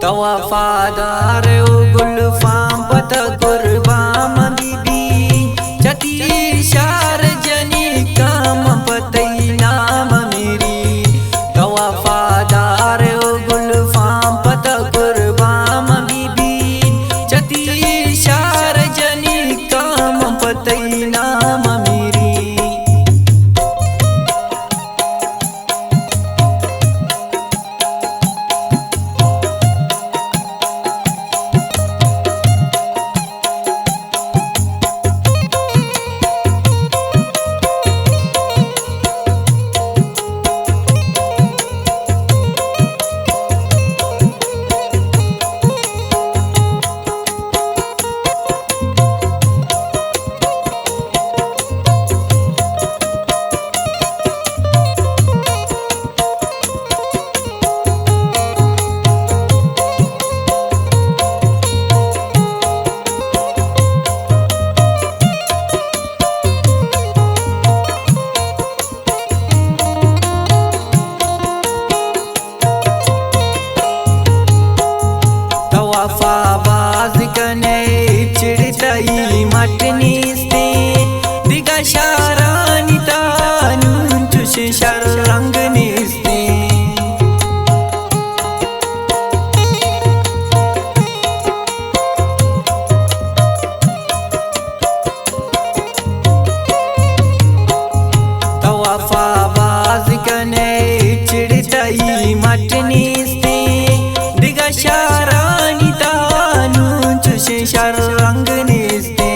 तो वफादार गुलफाम पत कुर्बाम बीबी चती शार जनी काम पतई नाम मेरी। तो वफादार गुलफाम पत कुर्बाम बीबी चती शार जनी काम पतई नाम मेरी। वफाबाज कने चिड़तई मटनीस्ते दिगा शारानी तानून चुश शर रंग निस्ते। तो वफाबाज कने चिड़तई मटनीस्ते दिगा शारानी तानून चुश शर रंग निस्ते।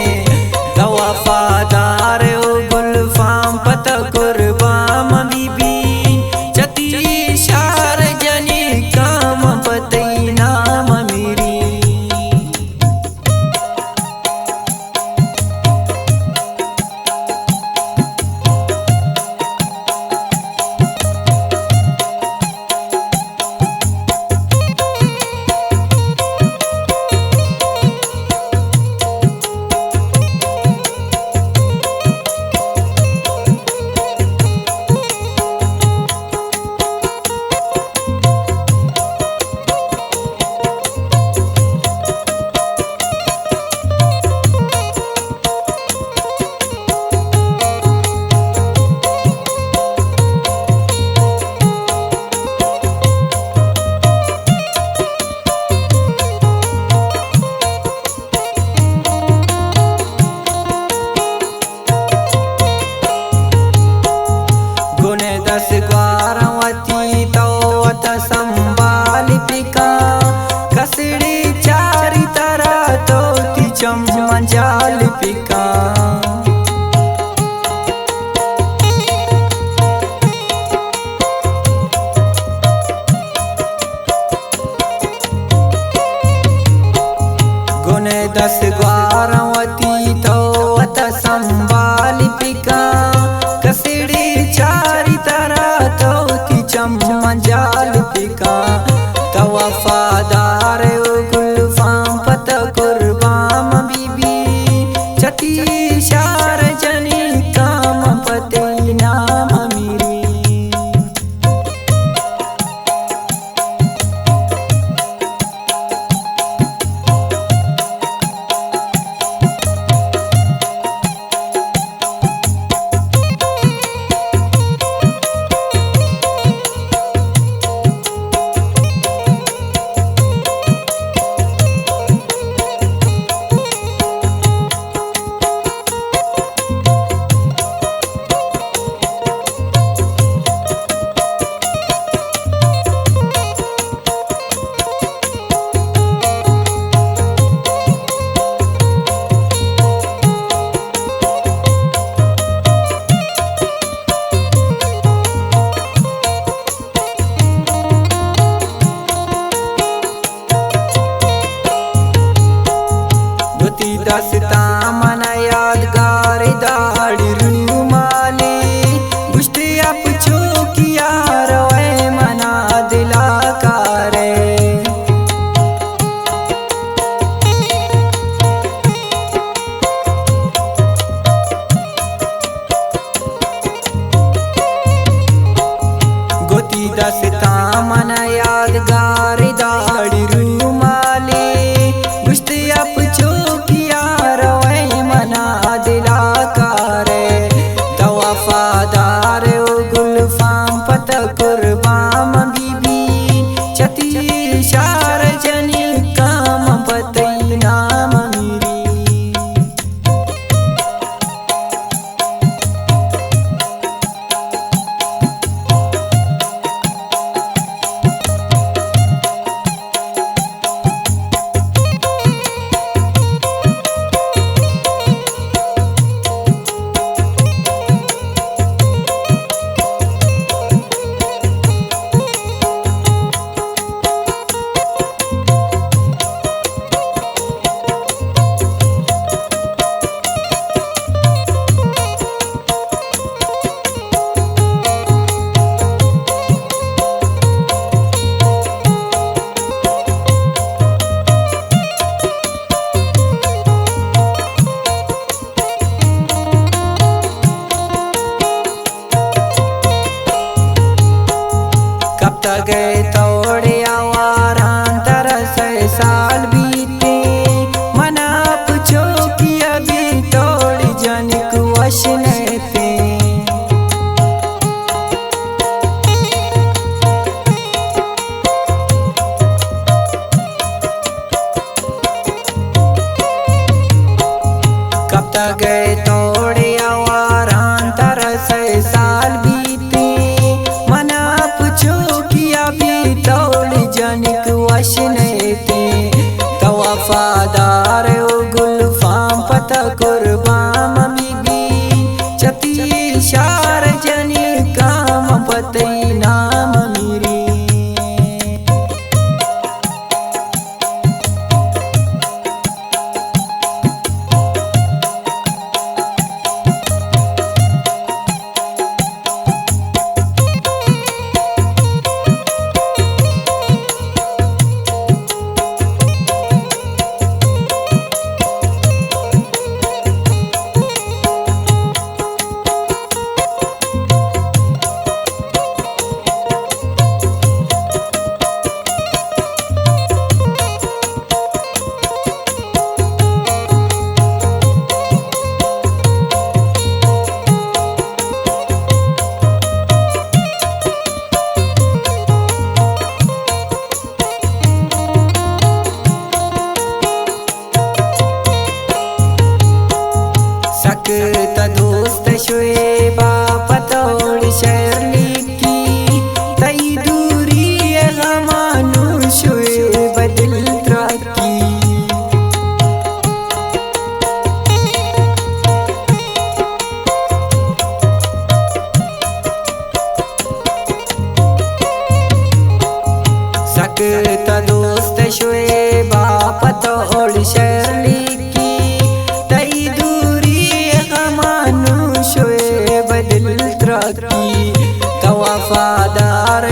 तो वफादार गुलफाम पत कुर्बाम बीबी चती शार जनी काम पतई नाम मेरी। दस ग्वारवती तो अत संभाल पिका कसड़ी चारी तरह तो तिचम मंजाल पिका। गुने दस ग्वारवती तो अत संभाल पिका कसड़ी चारी तरह तो तिचम मंजाल पिका। तो वफादार गुलफाम पत कुर्बाम बीबी चती शार जनी काम पतई नाम मेरी। दसता मन यादगार दाढ़ी रूमाले गुश्ते आप चौकिया रोए मना दिला करे। गोती दसता मन यादगार दाढ़ी तक गए तोड़े आवारांतर से साल बीते मना पूछो कि अभी तोड़ जनिक वश नेते कब तक गए तोड़े आवारांतर से साल बीते मना पूछो कि अभी तोड़ जनिक वश नेते तो वफादार गुलफाम पता कुर्बाम बीबी चती शार जनी काम पतई नाम मेरी सकता दोस्त शुएबा पतोड़ शर्ली की तई दूरी हमानु शुएब दिल त्राकी सकता दोस्त शुएबा पतोड़ शर्ली शुएब दिल त्राकी तो वफादार